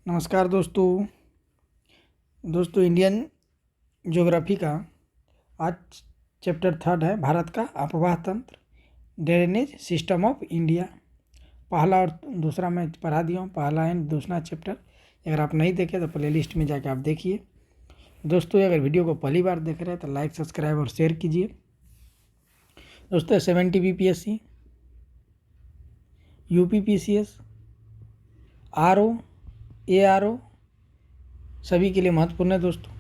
नमस्कार दोस्तों Indian geography का आज चैप्टर 3 है भारत का अपवाह तंत्र ड्रेनेज सिस्टम ऑफ इंडिया। पहला और दूसरा मैं पढ़ा दिया हूँ, पहला एंड दूसरा चैप्टर। अगर आप नहीं देखे तो प्ले लिस्ट में जाकर आप देखिए। दोस्तों अगर वीडियो को पहली बार देख रहे हैं तो लाइक सब्सक्राइब और शेयर कीजिए। दोस्तों 70 BPSC, UPPCS, RO, ARO सभी के लिए महत्वपूर्ण है दोस्तों।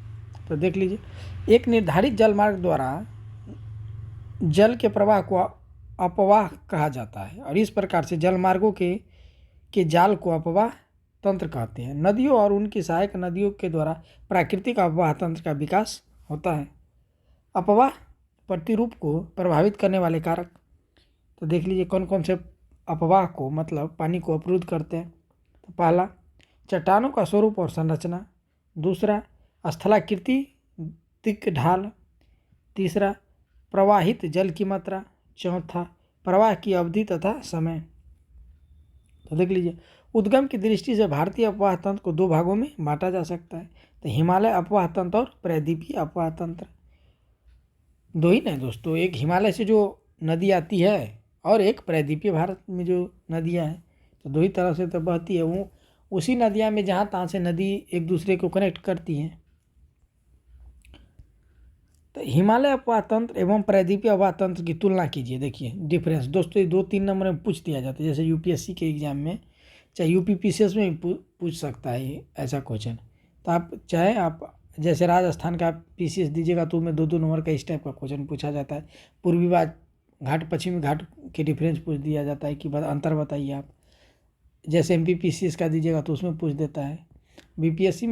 तो देख लीजिए, एक निर्धारित जल मार्ग द्वारा जल के प्रवाह को अपवाह कहा जाता है और इस प्रकार से जल मार्गों के जाल को अपवाह तंत्र कहते हैं। नदियों और उनकी सहायक नदियों के द्वारा प्राकृतिक अपवाह तंत्र का विकास होता है। अपवाह प्रतिरूप को प्रभावित करने वाले कारक, तो देख लीजिए कौन कौन से अपवाह को मतलब पानी को अवरुद्ध करते हैं। तो पहला, चट्टानों का स्वरूप और संरचना। दूसरा, स्थलाकृति दिक् ढाल। तीसरा, प्रवाहित जल की मात्रा। चौथा, प्रवाह की अवधि तथा समय। तो देख लीजिए, उद्गम की दृष्टि से भारतीय अपवाह तंत्र को दो भागों में बांटा जा सकता है। तो हिमालय अपवाह तंत्र और प्रायद्वीपीय अपवाह तंत्र। दो ही नहीं दोस्तों, एक हिमालय से जो नदी आती है और एक प्रायद्वीपीय भारत में जो नदियाँ हैं, तो दो ही तरह से तो बहती है। वो उसी नदियाँ में जहाँ तहाँ से नदी एक दूसरे को कनेक्ट करती हैं। तो हिमालय अपवाह तंत्र एवं प्रायद्वीपीय अपवाह तंत्र की तुलना कीजिए। देखिए डिफरेंस दोस्तों, ये 2-3 नंबर में पूछ दिया जाता है। जैसे यूपीएससी के एग्जाम में, चाहे यूपीपीसीएस में भी पूछ सकता है ये ऐसा क्वेश्चन। तो आप चाहे आप जैसे राजस्थान का पीसीएस दीजिएगा तो उसमें 2-2 नंबर का इस टाइप का क्वेश्चन पूछा जाता है। पूर्वी घाट पश्चिमी घाट के डिफरेंस पूछ दिया जाता है कि अंतर बताइए आप। जैसे एमपीपीसीएस का दीजिएगा तो उसमें पूछ देता है। बीपीएससी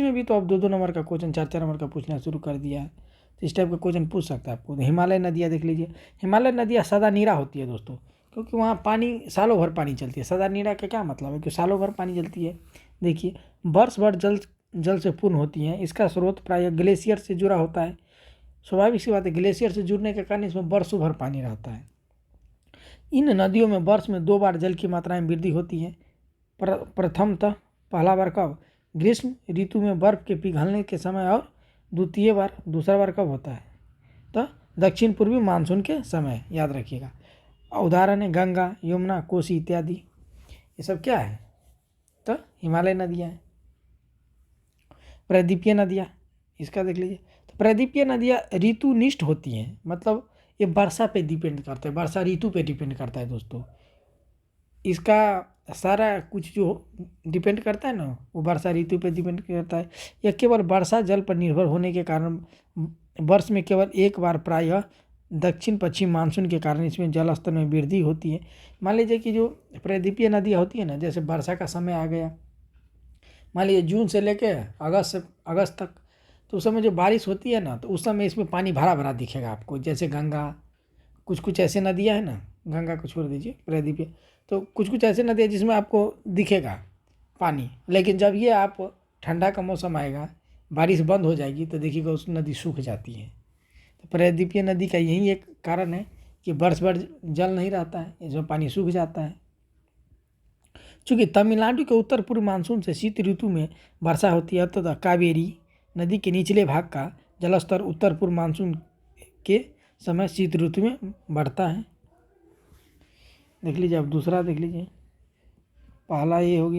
में भी तो अब 2-2 नंबर का क्वेश्चन 4-4 नंबर का पूछना शुरू कर दिया है। तो इस टाइप का क्वेश्चन पूछ सकता है आपको। हिमालय नदियाँ देख लीजिए, हिमालय नदियाँ सदा नीरा होती है दोस्तों, क्योंकि वहाँ पानी सालों भर पानी चलती है। सदा नीरा का क्या मतलब है कि सालों भर पानी चलती है। देखिए वर्ष भर जल से पूर्ण होती हैं। इसका स्रोत प्रायः ग्लेशियर से जुड़ा होता है। स्वाभाविक सी बात है, ग्लेशियर से जुड़ने के कारण इसमें वर्षों भर पानी रहता है। इन नदियों में वर्ष में 2 बार जल की मात्रा में वृद्धि होती है। प्रथमतः पहला बार कब? ग्रीष्म ऋतु में बर्फ के पिघलने के समय, और दूसरा बार कब होता है? तो दक्षिण पूर्वी मानसून के समय, याद रखिएगा। उदाहरण है गंगा, यमुना, कोसी इत्यादि। ये सब क्या है? तो हिमालय नदियाँ हैं। प्रायद्वीपीय नदियाँ, इसका देख लीजिए। तो प्रायद्वीपीय नदियाँ ऋतुनिष्ठ होती हैं, मतलब ये वर्षा पे डिपेंड करता है, वर्षा ऋतु पे डिपेंड करता है दोस्तों। इसका सारा कुछ जो डिपेंड करता है ना, वो वर्षा ऋतु पे डिपेंड करता है। यह केवल वर्षा जल पर निर्भर होने के कारण वर्ष में केवल एक बार प्रायः दक्षिण पश्चिम मानसून के कारण इसमें जल स्तर में वृद्धि होती है। मान लीजिए कि जो प्रायद्वीपीय नदियाँ होती है ना, जैसे वर्षा का समय आ गया, मान लीजिए जून से लेके अगस्त तक, तो उस समय जो बारिश होती है ना, तो उस समय इसमें पानी भरा भरा दिखेगा आपको। जैसे गंगा, कुछ ऐसे नदियाँ हैं ना, गंगा को छोड़ दीजिए, प्रायद्वीपीय, तो कुछ ऐसे नदियाँ जिसमें आपको दिखेगा पानी। लेकिन जब ये आप ठंडा का मौसम आएगा, बारिश बंद हो जाएगी, तो देखिएगा उस नदी सूख जाती है। तो प्रायद्वीपीय नदी का यही एक कारण है कि वर्ष भर जल नहीं रहता है, इसमें पानी सूख जाता है। चूँकि तमिलनाडु के उत्तर पूर्व मानसून से शीत ऋतु में वर्षा होती है, तो कावेरी नदी के निचले भाग का जलस्तर उत्तर पूर्व मानसून के समय शीत ऋतु में बढ़ता है। देख लीजिए, अब दूसरा देख लीजिए। पहला ये हो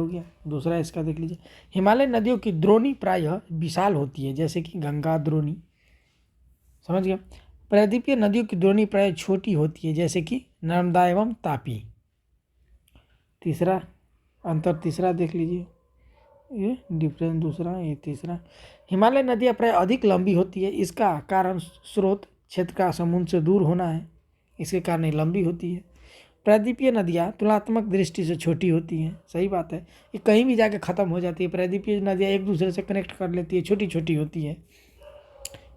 गया, दूसरा इसका देख लीजिए। हिमालय नदियों की द्रोणी प्रायः विशाल होती है, जैसे कि गंगा द्रोणी, समझ गया। प्रायद्वीपीय नदियों की द्रोणी प्रायः छोटी होती है, जैसे कि नर्मदा एवं तापी। तीसरा देख लीजिए, ये डिफरेंस दूसरा, ये तीसरा। हिमालय नदियाँ प्राय अधिक लंबी होती है। इसका कारण स्रोत क्षेत्र का समुद्र से दूर होना है, इसके कारण ये लंबी होती है। प्रायद्वीपीय नदियाँ तुलनात्मक दृष्टि से छोटी होती हैं, सही बात है। ये कहीं भी जाके ख़त्म हो जाती है। प्रायद्वीपीय नदियाँ एक दूसरे से कनेक्ट कर लेती है, छोटी छोटी होती है।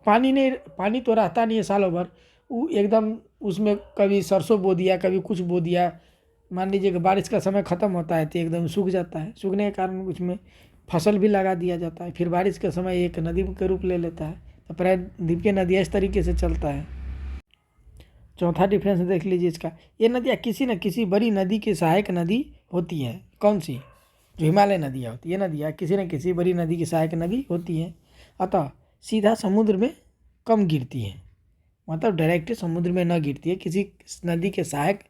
पानी तो रहता नहीं है सालों भर, वो एकदम उसमें कभी सरसों बो दिया, कभी कुछ बो दिया। मान लीजिए कि बारिश का समय ख़त्म होता है तो एकदम सूख जाता है। सूखने के कारण उसमें फसल भी लगा दिया जाता है, फिर बारिश के समय एक नदी के रूप ले लेता है। तो प्रायद्वीपीय नदियाँ इस तरीके से चलता है। चौथा डिफरेंस देख लीजिए इसका। ये नदियाँ किसी न किसी बड़ी नदी की सहायक नदी होती है। कौन सी? जो हिमालय नदियाँ होती है, ये नदियाँ किसी न किसी बड़ी नदी की सहायक नदी होती हैं, अतः सीधा समुद्र में कम गिरती है, मतलब डायरेक्ट समुद्र में न गिरती है, किसी नदी के सहायक,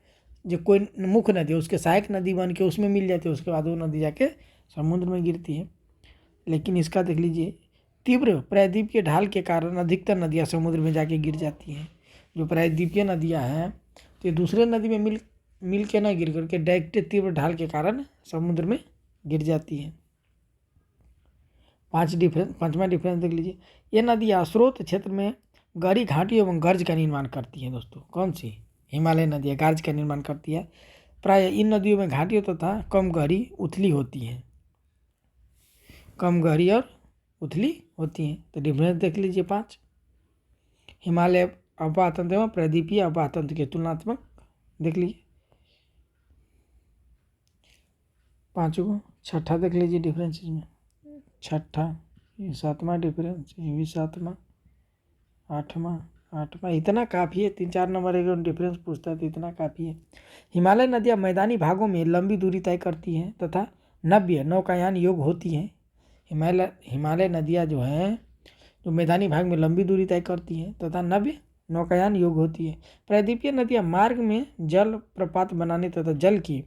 जो कोई मुख्य नदी है उसके सहायक नदी बन के उसमें मिल जाती है, उसके बाद वो नदी जाके समुद्र में गिरती है। लेकिन इसका देख लीजिए, तीव्र प्रायद्वीपीय ढाल के कारण अधिकतर नदियाँ समुद्र में जाके गिर जाती हैं। जो प्रायद्वीपीय नदियाँ हैं तो ये दूसरे नदी में मिल के ना गिर करके डायरेक्ट तीव्र ढाल के कारण समुद्र में गिर जाती हैं। पांचवा डिफरेंस देख लीजिए, ये नदियाँ स्रोत क्षेत्र में गहरी घाटी एवं गर्ज का निर्माण करती हैं। दोस्तों कौन सी? हिमालय नदियाँ गर्ज का निर्माण करती है। प्राय इन नदियों में घाटी तथा कम गहरी उथली होती हैं, कम गहरी और उथली होती हैं। तो डिफरेंस देख लीजिए 5। हिमालय अववाह तंत्र एवं प्रायद्वीपीय अववाह तंत्र के तुलनात्मक देख लीजिए 5 को। छठा देख लीजिए डिफरेंस इसमें, छठा, ये 7वां डिफरेंस, ये भी 7वां, 8वां, इतना काफ़ी है। 3-4 नंबर अगर डिफरेंस पूछता है तो इतना काफ़ी है। हिमालय नदियाँ मैदानी भागों में लंबी दूरी तय करती हैं तथा नव्य नौकायान योग्य होती हैं। हिमालय नदियाँ जो हैं, जो मैदानी भाग में लंबी दूरी तय करती हैं तथा नव्य नौकायान योग्य होती है। प्रायद्वीपीय नदियाँ मार्ग में जल प्रपात बनाने तथा जल की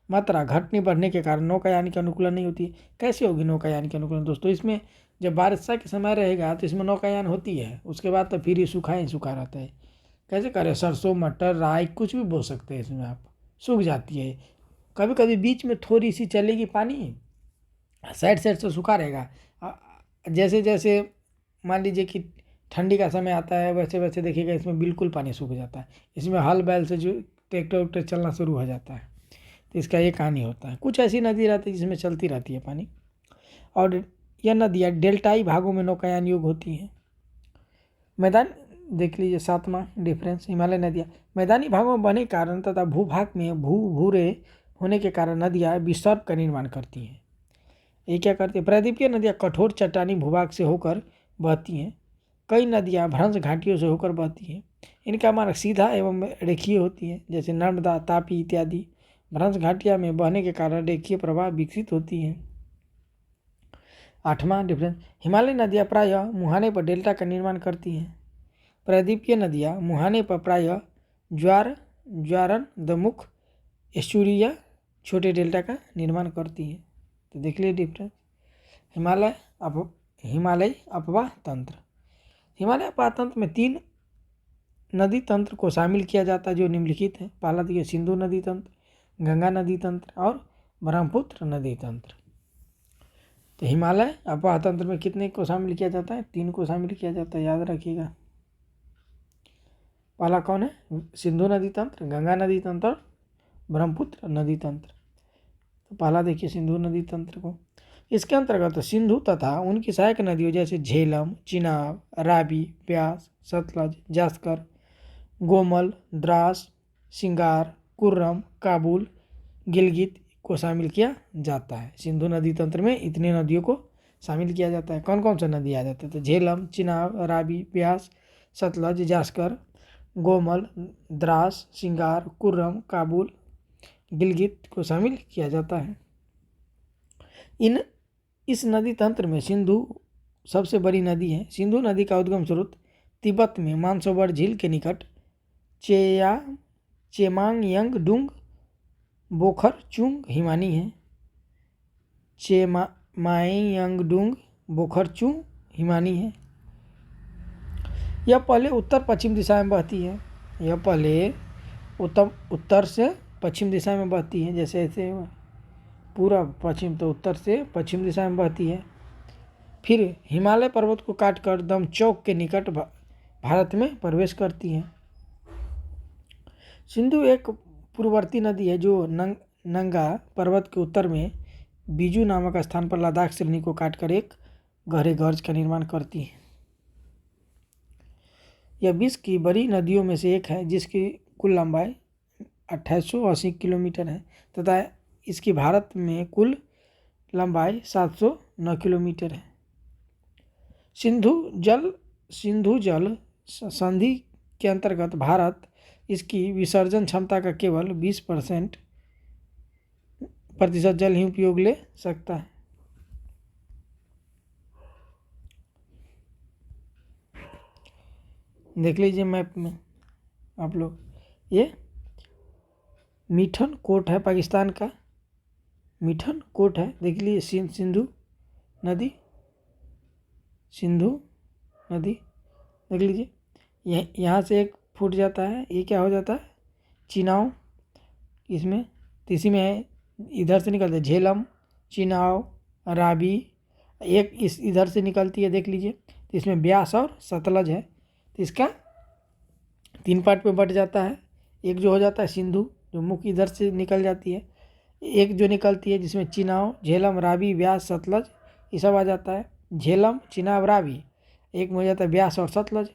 मात्रा घटने बढ़ने के कारण नौकायान के अनुकूलन नहीं होती। कैसे होगी नौकायान के अनुकूलन? दोस्तों इसमें जब बारिश के समय रहेगा तो इसमें नौकायान होती है, उसके बाद तो फिर ये सूखा ही सूखा रहता है। कैसे करें? सरसों, मटर, राई कुछ भी बो सकते हैं इसमें, आप सूख जाती है। कभी कभी बीच में थोड़ी सी चलेगी पानी, साइड से सूखा रहेगा। जैसे जैसे मान लीजिए कि ठंडी का समय आता है, वैसे वैसे देखिएगा इसमें बिल्कुल पानी सूख जाता है। इसमें हल बैल से जो ट्रैक्टर वैक्टर चलना शुरू हो जाता है। तो इसका ये कहानी होता है। कुछ ऐसी नदी रहती है जिसमें चलती रहती है पानी, और यह नदियाँ डेल्टाई भागों में नौकायान योग्य होती हैं। मैदान देख लीजिए 7वां डिफरेंस, हिमालय नदियाँ मैदानी भागों में बने कारण तथा भूभाग में भूरे होने के कारण नदियाँ विसर्ग का निर्माण करती हैं। ये क्या करती है? प्रायद्वीपीय नदियाँ कठोर चट्टानी भूभाग से होकर बहती हैं। कई नदियाँ भ्रंश घाटियों से होकर बहती हैं। इनका मार्ग सीधा एवं रेखीय होती है, जैसे नर्मदा, तापी इत्यादि। भ्रंश घाटिया में बहने के कारण रेखीय प्रवाह विकसित होती हैं। 8वां डिफरेंस, हिमालय नदियाँ प्रायः मुहाने पर डेल्टा का निर्माण करती हैं। प्रायद्वीपीय नदियाँ मुहाने पर प्रायः ज्वारन दमुख एस्चुरिया छोटे डेल्टा का निर्माण करती हैं। तो देख लीजिए डिफरेंस। हिमालय अपवाह तंत्र, हिमालय अपवाह तंत्र में 3 नदी तंत्र को शामिल किया जाता है जो निम्नलिखित है। पहला देखिए सिंधु नदी तंत्र, गंगा नदी तंत्र और ब्रह्मपुत्र नदी तंत्र। तो हिमालय अपवाह तंत्र में कितने को शामिल किया जाता है? 3 को शामिल किया जाता है, याद रखिएगा। पहला कौन है? सिंधु नदी तंत्र, गंगा नदी तंत्र और ब्रह्मपुत्र नदी तंत्र। तो पहला देखिए सिंधु नदी तंत्र को। इसके अंतर्गत सिंधु तथा उनकी सहायक नदियों जैसे झेलम, चिनाब, रावी, ब्यास, सतलज, जास्कर, गोमल, द्रास, सिंगार, कुर्रम, काबुल, गिलगित को शामिल किया जाता है। सिंधु नदी तंत्र में इतने नदियों को शामिल किया जाता है। कौन कौन सा नदी आ जाता है? तो झेलम, चिनाब, रावी, ब्यास, सतलज, जास्कर, गोमल, द्रास, सिंगार, कुर्रम, काबुल, गिलगित को शामिल किया जाता है। इस नदी तंत्र में सिंधु सबसे बड़ी नदी है। सिंधु नदी का उद्गम स्रोत तिब्बत में मानसरोवर झील के निकट चेमांगयंगडुंग बोखरचुंग हिमानी है। चेमांगयंगडुंग बोखरचुंग हिमानी है। यह पहले उत्तर पश्चिम दिशा में बहती है। यह पहले उत्तर से पश्चिम दिशा में बहती है, जैसे ऐसे पूर्व पश्चिम, तो उत्तर से पश्चिम दिशा में बहती है। फिर हिमालय पर्वत को काटकर दमचौक के निकट भारत में प्रवेश करती है। सिंधु एक पूर्ववर्ती नदी है जो नंगा पर्वत के उत्तर में बीजू नामक स्थान पर लद्दाख श्रेणी को काटकर एक गहरे गर्ज का निर्माण करती है। यह विश्व की बड़ी नदियों में से एक है जिसकी कुल लंबाई 2880 किलोमीटर है तथा इसकी भारत में कुल लंबाई 709 किलोमीटर है। सिंधु जल संधि के अंतर्गत भारत इसकी विसर्जन क्षमता का केवल 20% प्रतिशत जल ही उपयोग ले सकता है। देख लीजिए मैप में आप लोग, ये मिठन कोट है पाकिस्तान का, मिठन कोट है। देख लीजिए सिंधु नदी, सिंधु नदी देख लीजिए, यहाँ से एक फूट जाता है, ये क्या हो जाता है, चिनाव। इसमें तो इसी में है, इधर से निकलते झेलम, चिनाव, रावी, एक इस इधर से निकलती है देख लीजिए। तो इसमें ब्यास और सतलज है, तो इसका 3 पार्ट में बट जाता है। एक जो हो जाता है सिंधु, जो मुख्य इधर से निकल जाती है, एक जो निकलती है जिसमें चिनाव, झेलम, रावी, ब्यास, सतलज ये सब आ जाता है। झेलम, चिनाब, रावी, एक में हो जाता है ब्यास और सतलज।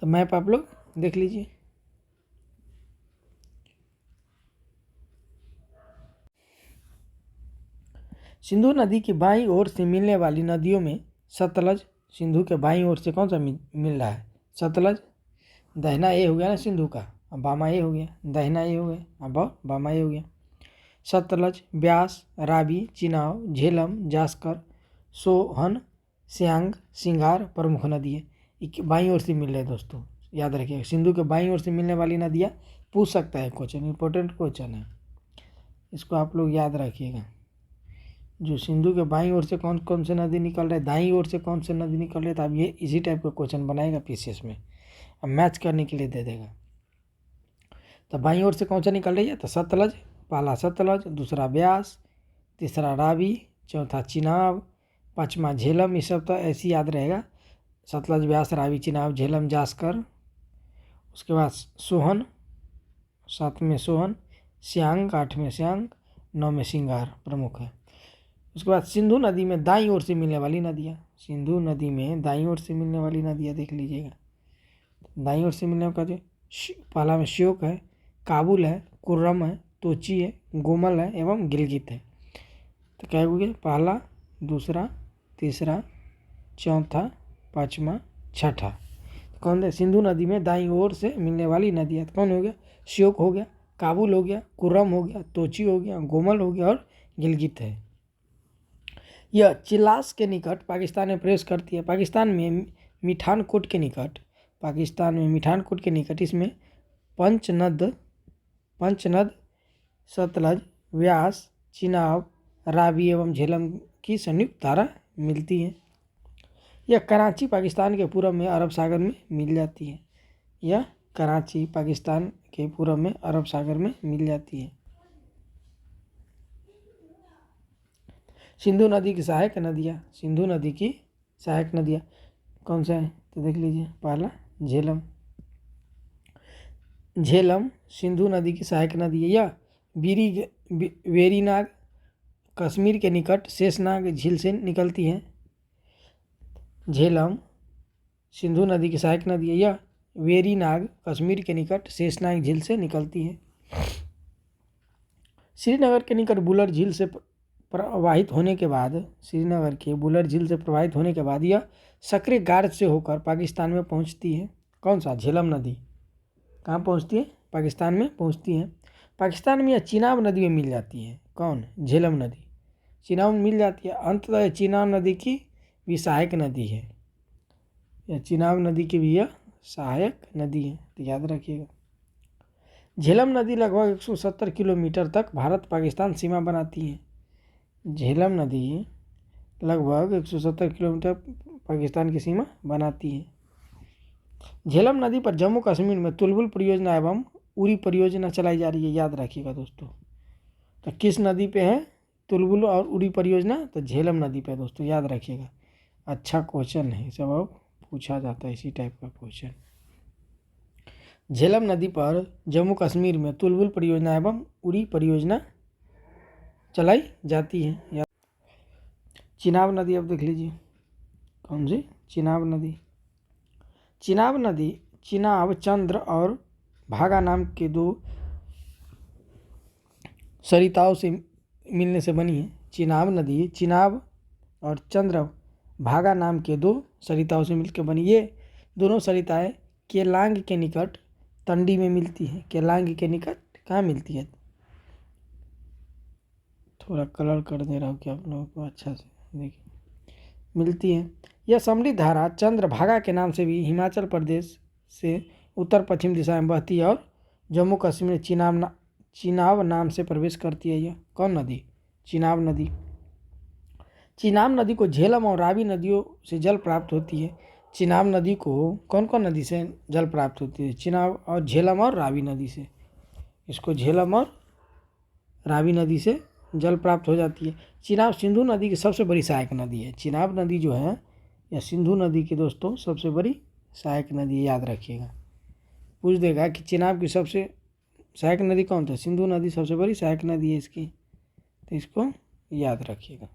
तो मैप आप लोग देख लीजिए। सिंधु नदी की बाईं ओर से मिलने वाली नदियों में सतलज, सिंधु के बाईं ओर से कौन सा मिल रहा है, सतलज। दाहिना ये हो गया ना सिंधु का, अब बामा ये हो गया, दाहिना ये हो गया, अब बामा ये हो गया। सतलज, ब्यास, रावी, चिनाव, झेलम, जास्कर, सोहन, सियांग, सिंगार प्रमुख नदी है। बाईं ओर से मिल रहे हैं दोस्तों, याद रखिएगा। सिंधु के बाईं ओर से मिलने वाली नदियाँ पूछ सकता है क्वेश्चन, इंपॉर्टेंट क्वेश्चन है, इसको आप लोग याद रखिएगा। जो सिंधु के बाईं ओर से कौन कौन से नदी निकल रहे, दाईं ओर से कौन से नदी निकल रहे, तो अब ये इसी टाइप का क्वेश्चन बनाएगा पीसीएस में, अब मैच करने के लिए दे देगा। तो बाईं ओर से कौन सा निकल रही है, तो सतलज, पहला सतलज, दूसरा ब्यास, तीसरा रावी, चौथा चिनाब, पाँचवा झेलम। ये सब तो ऐसे याद रहेगा, सतलज, ब्यास, रावी, चिनाब, झेलम, जास्कर। उसके बाद सोहन, 7 में सोहन, सियांग, 8 में सियांग, 9 में सिंगार प्रमुख है। उसके बाद सिंधु नदी में दाईं ओर से मिलने वाली नदियाँ, सिंधु नदी में दाईं ओर से मिलने वाली नदियाँ देख लीजिएगा। दाईं ओर से मिलने का जो पहला में श्योक है, काबुल है, कुर्रम है, तोची है, गोमल है एवं गिलगित है। तो क्या हो गया, पहला, दूसरा, तीसरा, चौथा, पाँचवा, छठा। कौन है, सिंधु नदी में दाईं ओर से मिलने वाली नदियाँ कौन हो गया, श्योक हो गया, काबुल हो गया, कुर्रम हो गया, तोची हो गया, गोमल हो गया और गिलगित है। यह चिलास के निकट पाकिस्तान में प्रवेश करती है। पाकिस्तान में मिठानकोट के निकट, पाकिस्तान में मिठानकोट के निकट इसमें पंचनद, सतलज, व्यास, चिनाब, रावी एवं झेलम की संयुक्त धारा मिलती है। यह कराची पाकिस्तान के पूर्व में अरब सागर में मिल जाती है। यह कराची पाकिस्तान के पूर्व में अरब सागर में मिल जाती है। सिंधु नदी की सहायक नदियाँ, सिंधु नदी की सहायक नदियाँ कौन सा है, तो देख लीजिए। पहला झेलम, झेलम सिंधु नदी की सहायक नदी है। यह वेरीनाग कश्मीर के निकट शेषनाग झील से निकलती है। झेलम सिंधु नदी की सहायक नदी है। यह वेरीनाग कश्मीर के निकट शेषनाग झील से निकलती है। श्रीनगर के निकट बुलर झील से प्रवाहित होने के बाद, श्रीनगर के बुलर झील से प्रवाहित होने के बाद यह सक्रिय गार्ड से होकर पाकिस्तान में पहुंचती है। कौन सा, झेलम नदी कहाँ पहुंचती है, पाकिस्तान में पहुंचती है। पाकिस्तान में यह चिनाब नदी में मिल जाती है। कौन, झेलम नदी चिनाब में मिल जाती है। अंततः यह चिनाब नदी की भी सहायक नदी है। यह चिनाब नदी की भी यह सहायक नदी है, तो याद रखिएगा। झेलम नदी लगभग 170 किलोमीटर तक भारत पाकिस्तान सीमा बनाती है। झेलम नदी लगभग 170 किलोमीटर पाकिस्तान की सीमा बनाती है। झेलम नदी पर जम्मू कश्मीर में तुलबुल परियोजना एवं उरी परियोजना चलाई जा रही है, याद रखिएगा दोस्तों। तो किस नदी पे है तुलबुल और उरी परियोजना, तो झेलम नदी पे दोस्तों, याद रखिएगा। अच्छा क्वेश्चन है, सब अब पूछा जाता है इसी टाइप का क्वेश्चन। झेलम नदी पर जम्मू कश्मीर में तुलबुल परियोजना एवं उरी परियोजना चलाई जाती है। चिनाब नदी अब देख लीजिए, कौन सी, चिनाब नदी। चिनाब नदी चिनाब, चंद्र और भागा नाम के 2 सरिताओं से मिलने से बनी है। चिनाब नदी चिनाब और चंद्र भागा नाम के 2 सरिताओं से मिलकर बनी। ये दोनों सरिताएं केलांग के निकट तंडी में मिलती है। केलांग के निकट कहाँ मिलती है, थोड़ा कलर कर दे रहा हूँ कि आप लोगों को अच्छा से देखिए मिलती है। यह समृद्ध धारा चंद्रभागा के नाम से भी हिमाचल प्रदेश से उत्तर पश्चिम दिशा में बहती है और जम्मू कश्मीर में चिनाब नाम से प्रवेश करती है। यह कौन नदी? चिनाब नदी। चिनाब नदी को झेलम और रावी नदियों से जल प्राप्त होती है। चिनाब नदी को कौन कौन नदी से जल प्राप्त होती है? चिनाब और झेलम और रावी नदी से। इसको झेलम और रावी नदी से जल प्राप्त हो जाती है। चिनाब सिंधु नदी की सबसे बड़ी सहायक नदी है। चिनाब नदी जो है यह सिंधु नदी की दोस्तों सबसे बड़ी सहायक नदी है, याद रखिएगा। पूछ देगा कि चिनाब की सबसे सहायक नदी कौन सा? सिंधु नदी सबसे बड़ी सहायक नदी है इसकी, तो इसको याद रखिएगा।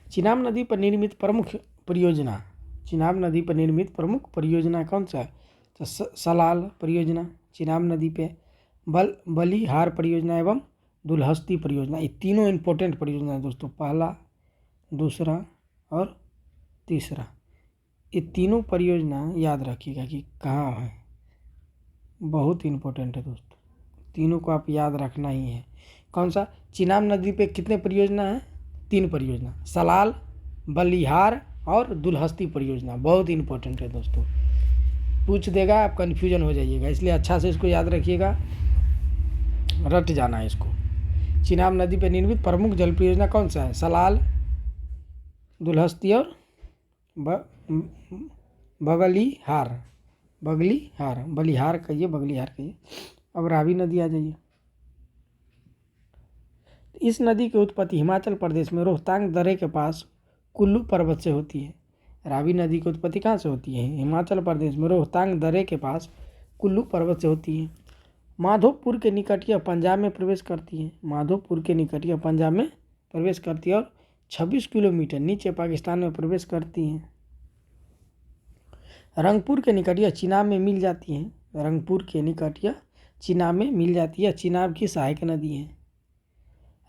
चिनाब नदी पर निर्मित प्रमुख परियोजना, चिनाब नदी पर निर्मित प्रमुख परियोजना कौन सा है? तो सलाल परियोजना चिनाब नदी पे, बलिहार परियोजना एवं दुलहस्ती परियोजना। ये तीनों इंपॉर्टेंट परियोजना है दोस्तों, पहला, दूसरा और तीसरा। ये तीनों परियोजना याद रखिएगा कि कहाँ है, बहुत इंपॉर्टेंट है दोस्तों, तीनों को आप याद रखना ही है। कौन सा? चिनाब नदी पे कितने परियोजना है? 3 परियोजना, सलाल, बलिहार और दुलहस्ती परियोजना। बहुत इंपॉर्टेंट है दोस्तों, पूछ देगा आप कन्फ्यूजन हो जाइएगा, इसलिए अच्छा से इसको याद रखिएगा, रट जाना है इसको। चिनाब नदी पर निर्मित प्रमुख जल परियोजना कौन सा है? सलाल, दुलहस्ती और बगलिहार। बलिहार कहिए, बगलिहार कहिए। अब रावी नदी आ जाइए। इस नदी की उत्पत्ति हिमाचल प्रदेश में रोहतांग दर्रे के पास कुल्लू पर्वत से होती है। रावी नदी की उत्पत्ति कहाँ से होती है? हिमाचल प्रदेश में रोहतांग दर्रे के पास कुल्लू पर्वत से होती है। माधोपुर के निकट यह पंजाब में प्रवेश करती है। माधोपुर के निकट यह पंजाब में प्रवेश करती है और 26 किलोमीटर नीचे पाकिस्तान में प्रवेश करती है। रंगपुर के निकट यह चिनाब में मिल जाती है। रंगपुर के निकट यह चिनाब में मिल जाती है, चिनाब की सहायक नदी है।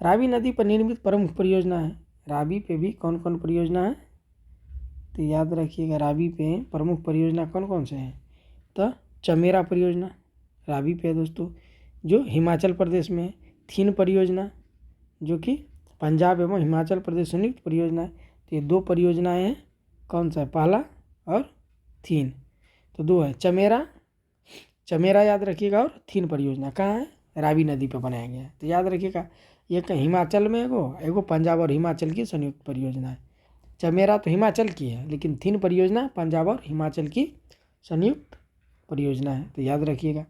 रावी नदी पर निर्मित प्रमुख परियोजना है। रावी पे भी कौन कौन परियोजना है? तो याद रखिएगा, रावी पे प्रमुख परियोजना कौन कौन से हैं? तो चमेरा परियोजना रावी पे है दोस्तों, जो हिमाचल प्रदेश में है। थीन परियोजना जो कि पंजाब एवं हिमाचल प्रदेश संयुक्त परियोजना है। तो ये 2 परियोजनाएं हैं, कौन सा है? पहला और थीन, तो 2 है। चमेरा याद रखिएगा, और थीन परियोजना कहाँ है? रावी नदी पर बनाया गया है, तो याद रखिएगा। ये हिमाचल में एगो पंजाब और हिमाचल की संयुक्त परियोजना है। चमेरा तो हिमाचल की है, लेकिन थीन परियोजना पंजाब और हिमाचल की संयुक्त परियोजना है, तो याद रखिएगा।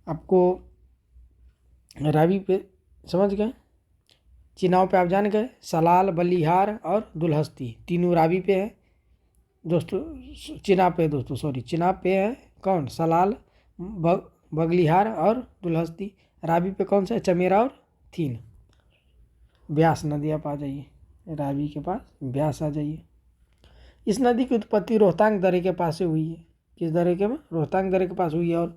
आपको रावी पे समझ गए, चिनाब पे आप जान गए, सलाल, बलिहार और दुलहस्ती तीनों रावी पे है दोस्तों। चिनाब पे दोस्तों, सॉरी, चिनाब पे है कौन? सलाल, बगलिहार और दुलहस्ती। रावी पे कौन सा है? चमेरा और थीन। ब्यास नदी आप आ जाइए, रावी के पास ब्यास आ जाइए। इस नदी की उत्पत्ति रोहतांग दर्रे के पास से हुई है। किस दर्रे के में? रोहतांग दर्रे के पास हुई है। और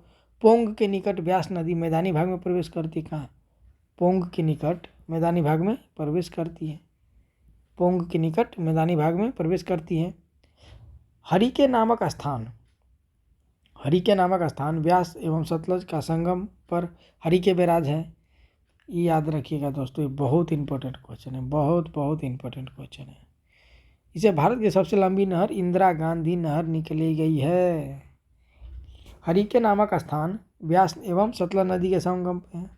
पोंग के निकट ब्यास नदी मैदानी भाग में प्रवेश करती है। कहाँ? पोंग के निकट मैदानी भाग में प्रवेश करती है। पोंग के निकट मैदानी भाग में प्रवेश करती है। हरिके नामक स्थान ब्यास एवं सतलज का संगम पर हरिके बैराज है। ये याद रखिएगा दोस्तों, ये बहुत इंपॉर्टेंट क्वेश्चन है, बहुत इंपॉर्टेंट क्वेश्चन है। इसे भारत की सबसे लंबी नहर इंदिरा गांधी नहर निकली गई है। हरिके नामक स्थान ब्यास एवं सतलज नदी के संगम पे है।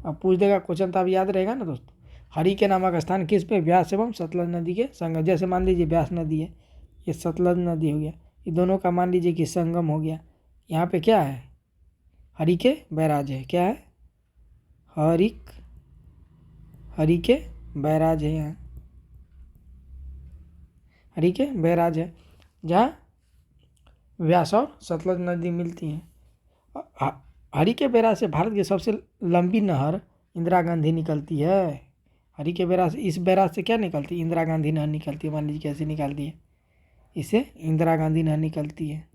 अब पूछ देगा क्वेश्चन, तो अब याद रहेगा ना दोस्तों। हरिके नामक स्थान किस पे? ब्यास एवं सतलज नदी के संगम। जैसे मान लीजिए ब्यास नदी है, ये सतलज नदी हो गया, ये दोनों का मान लीजिए कि संगम हो गया। यहाँ पे क्या है? हरिके बैराज है। क्या है? हरिके बैराज है। यहाँ हरिके बैराज है, जहाँ व्यास और सतलज नदी मिलती हैं। हरिके बैराज से भारत की सबसे लंबी नहर इंदिरा गांधी निकलती है। हरिके बैराज, इस बैराज से क्या निकलती है? इंदिरा गांधी नहर निकलती है। मान लीजिए कैसे निकलती है? इससे इंदिरा गांधी नहर निकलती है।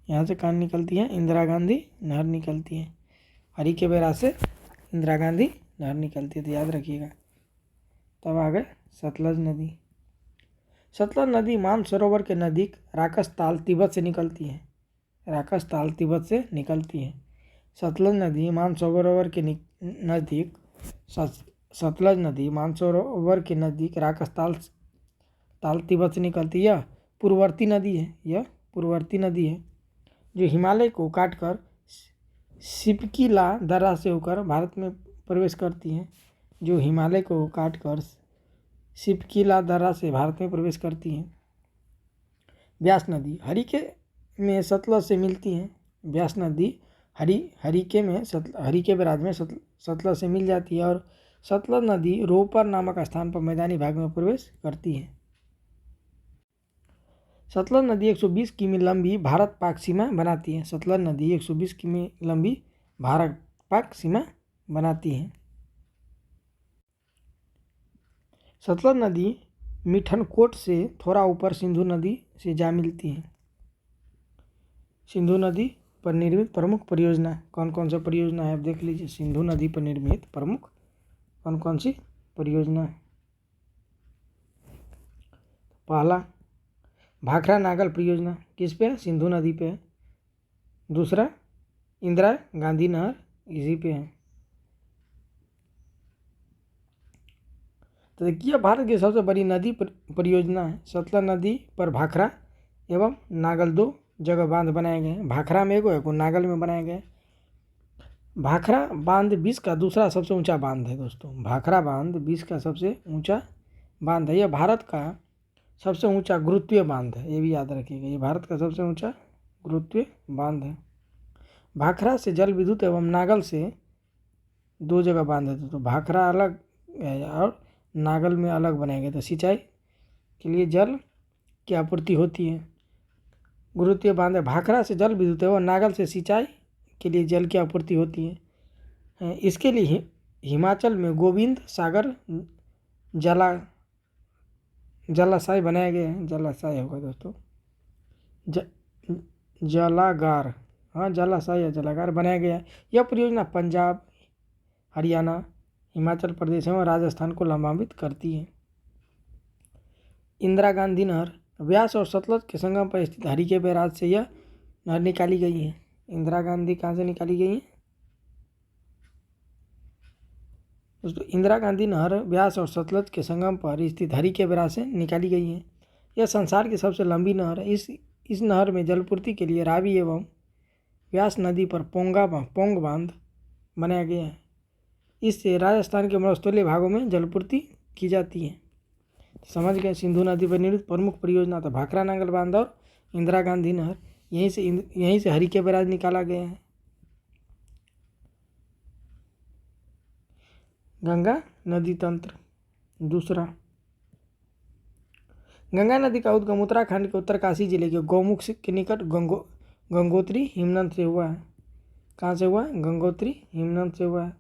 यहाँ से कहाँ निकलती है? इंदिरा गांधी नहर निकलती है। हरिके बैराज से इंदिरा गांधी नहर निकलती है, तो याद रखिएगा। तब आ गए सतलज नदी। सतलज नदी मानसरोवर के नज़दीक राकस ताल तिब्बत से निकलती है। राकस ताल तिब्बत से निकलती है। सतलज नदी मानसरोवर के नज़दीक सतलज नदी मानसरोवर के नज़दीक राकस ताल तिब्बत से निकलती है। यह पूर्ववर्ती नदी है जो हिमालय को काटकर सिपकीला दर्रा से होकर भारत में प्रवेश करती है। जो हिमालय को काटकर सिपकीला दर्रा से भारत में प्रवेश करती है। ब्यास नदी हरिके में सतलज से मिलती है। ब्यास नदी हरिके बराज में सतलज से मिल जाती है और सतलज नदी रोपर नामक स्थान पर मैदानी भाग में प्रवेश करती है। सतलज नदी 120 किमी लंबी भारत पाक सीमा बनाती है। सतलज नदी 120 किमी लंबी भारत पाक सीमा बनाती है। सतलज नदी मिठनकोट से थोड़ा ऊपर सिंधु नदी से जा मिलती है। सिंधु नदी पर निर्मित प्रमुख परियोजना कौन कौन सा परियोजना है, आप देख लीजिए। सिंधु नदी पर निर्मित प्रमुख कौन कौन सी परियोजना है। पहला भाखरा नागल परियोजना किस पे है, सिंधु नदी पे है। दूसरा इंदिरा गांधी नहर इसी पे है। तो देखिए भारत की सबसे बड़ी नदी परियोजना है। सतलज नदी पर भाखरा एवं नागल दो जगह बांध बनाए गए हैं। भाखरा में एक नागल में बनाए गए। भाखरा बांध विश्व का दूसरा सबसे ऊंचा बांध है दोस्तों। भाखरा बांध विश्व का सबसे ऊंचा बांध है। यह भारत का सबसे ऊंचा गुरुत्वीय बांध है, ये भी याद रखिएगा। ये भारत का सबसे ऊंचा गुरुत्वीय बांध है। भाखरा से जल विद्युत एवं नागल से दो जगह बांध है दोस्तों। भाखरा अलग है और नागल में अलग बनाए गए। तो सिंचाई के लिए जल की आपूर्ति होती है। गुरुत्वीय बांध है। भाखरा से जल विद्युत एवं नागल से सिंचाई के लिए जल की आपूर्ति होती है। इसके लिए हिमाचल में गोविंद सागर जलाशय बनाए गए हैं। जलाशय होगा दोस्तों, जलागार, हाँ जलाशय या जलागार बनाया गया है। यह परियोजना पंजाब, हरियाणा, हिमाचल प्रदेश एवं राजस्थान को लाभान्वित करती है। इंदिरा गांधी नहर व्यास और सतलज के संगम पर स्थित हरिके बैराज से यह नहर निकाली गई है। इंदिरा गांधी कहाँ से निकाली गई है दोस्तों? इंदिरा गांधी नहर व्यास और सतलज के संगम पर स्थित हरिके बैराज से निकाली गई है। यह संसार की सबसे लंबी नहर है। इस नहर में जलपूर्ति के लिए रावी एवं व्यास नदी पर पोंग बांध बनाया गया है। इससे राजस्थान के मरुस्थलीय भागों में जलपूर्ति की जाती है। समझ गए। सिंधु नदी पर निर्मित प्रमुख परियोजना था भाखरा नागल बांध और इंदिरा गांधी नहर। यहीं से हरिके बैराज निकाला गया है। गंगा नदी तंत्र दूसरा। गंगा नदी का उद्गम उत्तराखंड के उत्तरकाशी जिले के गौमुख के निकट गंगोत्री हिमनद से हुआ है। कहाँ से हुआ है? गंगोत्री हिमनद से हुआ है।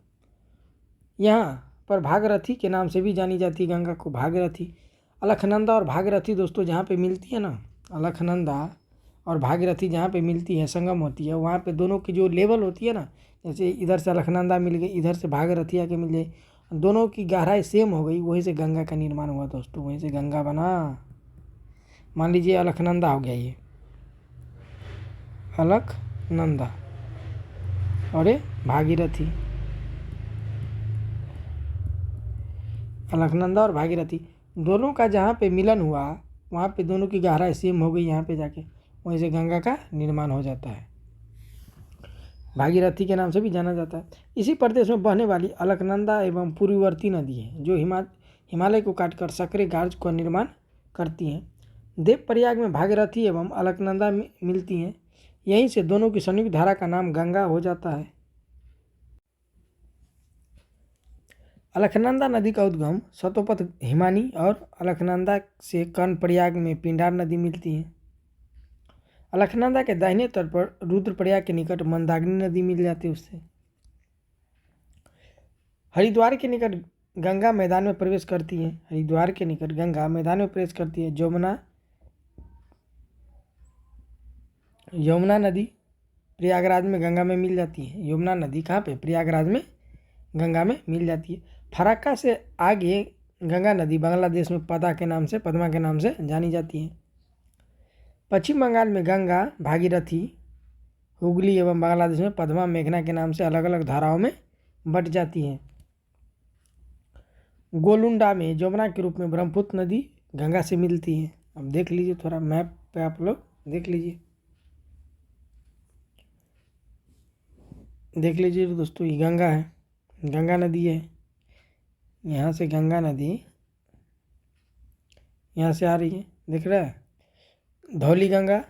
यहाँ पर भागीरथी के नाम से भी जानी जाती है गंगा को। भागीरथी, अलखनंदा और भागीरथी दोस्तों जहाँ पे मिलती है ना, अलखनंदा और भागीरथी जहाँ पे मिलती है, संगम होती है, वहाँ पे दोनों की जो लेवल होती है ना, जैसे इधर से अलखनंदा मिल गई, इधर से भागीरथी आके मिल गई, दोनों की गहराई सेम हो गई, वहीं से गंगा का निर्माण हुआ दोस्तों। वहीं से गंगा बना। मान लीजिए अलखनंदा हो गया, ये अलखनंदा और ये भागीरथी। अलखनंदा और भागीरथी दोनों का जहाँ पे मिलन हुआ वहाँ पे दोनों की गहराई सेम हो गई, यहाँ पे जाके वहीं से गंगा का निर्माण हो जाता है। भागीरथी के नाम से भी जाना जाता है। इसी प्रदेश में बहने वाली अलकनंदा एवं पूर्ववर्ती नदी है जो हिमालय को काटकर सक्रिय घाट का निर्माण करती हैं। देवप्रयाग में भागीरथी एवं अलकनंदा मिलती हैं। यहीं से दोनों की संयुक्त धारा का नाम गंगा हो जाता है। अलकनंदा नदी का उद्गम सतोपथ हिमानी और अलकनंदा से कर्णप्रयाग में पिंडार नदी मिलती है। अलकनंदा के दाहिने तट पर रुद्रप्रयाग के निकट मंदाकिनी नदी मिल जाती है उससे। हरिद्वार के निकट गंगा मैदान में प्रवेश करती है। हरिद्वार के निकट गंगा मैदान में प्रवेश करती है। यमुना नदी प्रयागराज में गंगा में मिल जाती है। यमुना नदी कहाँ पे? प्रयागराज में गंगा में मिल जाती है। फराक्का से आगे गंगा नदी बांग्लादेश में पद्मा के नाम से जानी जाती है। पश्चिम बंगाल में गंगा, भागीरथी हुगली एवं बांग्लादेश में पद्मा, मेघना के नाम से अलग अलग धाराओं में बट जाती हैं। गोलुंडा में जमुना के रूप में ब्रह्मपुत्र नदी गंगा से मिलती है। अब देख लीजिए, थोड़ा मैप पे आप लोग देख लीजिए दोस्तों, ये गंगा है, गंगा नदी है। यहाँ से गंगा नदी यहाँ से आ रही है, दिख रहा है। धौली गंगा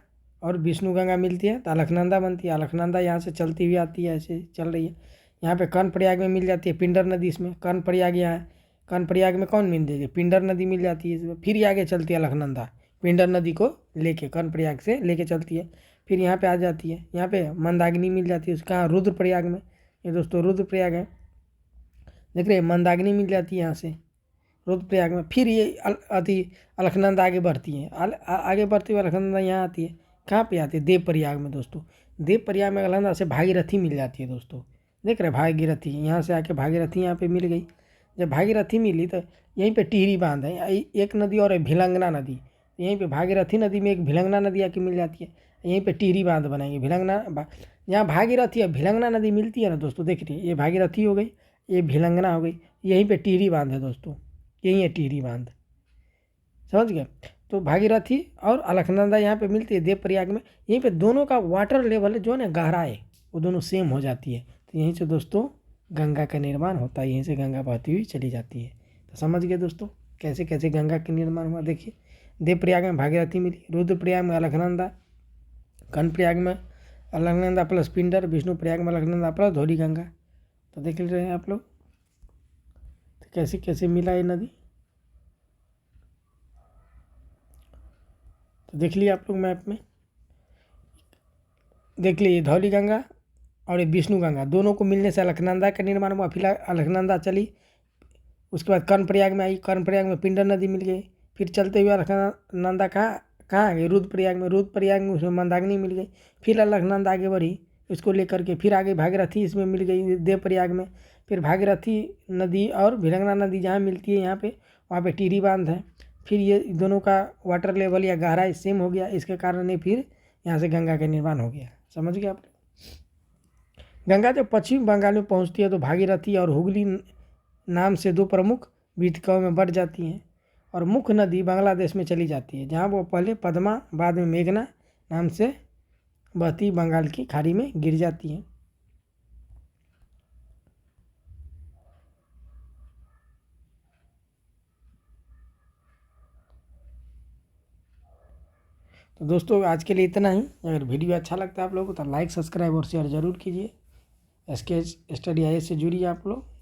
और विष्णु गंगा मिलती है तो अलकनंदा बनती है। अलकनंदा यहाँ से चलती हुई आती है, ऐसे चल रही है। यहाँ पे कर्णप्रयाग में मिल जाती है पिंडर नदी। इसमें कर्णप्रयाग यहाँ है, कर्णप्रयाग में कौन मिल जाएगी, पिंडर नदी मिल जाती है इसमें। फिर ये आगे चलती है अलकनंदा, पिंडर नदी को लेके कर्णप्रयाग से लेके चलती है, फिर यहाँ पे आ जाती है। यहाँ पे मंदाकिनी मिल जाती है, उसका रुद्रप्रयाग में। ये दोस्तों रुद्रप्रयाग है, देख रहे हैं, मंदाकिनी मिल जाती है यहाँ से रुद्रप्रयाग में। फिर ये अलकनंदा आगे बढ़ती है, आगे बढ़ती हुई अलकनंदा यहाँ आती है। कहाँ पे आती है, देवप्रयाग में दोस्तों। देवप्रयाग में अलकनंदा से भागीरथी मिल जाती है दोस्तों, देख रहे हैं, भागीरथी यहाँ से आके भागीरथी यहाँ पे मिल गई। जब भागीरथी मिली तो यहीं पे टिहरी बांध है, एक नदी और है भिलंगना नदी। यहीं पे भागीरथी नदी में एक भिलंगना नदी आके मिल जाती है, यहीं पे टिहरी बांध बनाएंगे। यहाँ भागीरथी और भिलंगना नदी मिलती है ना दोस्तों, देख रही है, ये भागीरथी हो गई, ये भिलंगना हो गई, यहीं पे टिहरी बांध है दोस्तों, यही है टिहरी बांध, समझ गए। तो भागीरथी और अलकनंदा यहाँ पे मिलती है देवप्रयाग में। यहीं पे दोनों का वाटर लेवल जो है ना, गहराई वो दोनों सेम हो जाती है। तो यहीं से दोस्तों गंगा का निर्माण होता है, यहीं से गंगा बहती हुई चली जाती है। तो समझ गए दोस्तों कैसे कैसे गंगा का निर्माण हुआ। देखिए, देवप्रयाग में भागीरथी मिली, रुद्रप्रयाग में अलकनंदा, कर्णप्रयाग में अलकनंदा प्लस पिंडर, विष्णुप्रयाग में अलकनंदा प्लस धौली गंगा। तो देख रहे हैं आप लोग तो कैसे कैसे मिला ये नदी। तो देख लिया आप लोग मैप में, देख लीजिए धौली गंगा और ये विष्णु गंगा दोनों को मिलने से अलकनंदा का निर्माण हुआ। फिर अलकनंदा चली, उसके बाद कर्णप्रयाग में आई, कर्णप्रयाग में पिंडर नदी मिल गई। फिर चलते हुए अलकनंदा कहाँ आ गई, रुद्रप्रयाग में, रुद्रप्रयाग में उसमें मंदाकिनी मिल गई। फिर अलकनंदा आगे बढ़ी इसको लेकर के, फिर आगे भागीरथी इसमें मिल गई देवप्रयाग में। फिर भागीरथी नदी और भिलंगना नदी जहाँ मिलती है यहाँ पे, वहाँ पे टिहरी बांध है। फिर ये दोनों का वाटर लेवल या गहराई सेम हो गया, इसके कारण ही फिर यहाँ से गंगा का निर्माण हो गया। समझ गए आप। गंगा जब पश्चिम बंगाल में पहुँचती है तो भागीरथी और हुगली नाम से दो प्रमुख वीथिकाओं में बढ़ जाती हैं और मुख्य नदी बांग्लादेश में चली जाती है, जहाँ वो पहले पद्मा बाद में मेघना नाम से बहती बंगाल की खाड़ी में गिर जाती है। तो दोस्तों आज के लिए इतना ही। अगर वीडियो अच्छा लगता है आप लोगों को तो लाइक, सब्सक्राइब और शेयर ज़रूर कीजिए। SK स्टडी IAS से जुड़िए आप लोग।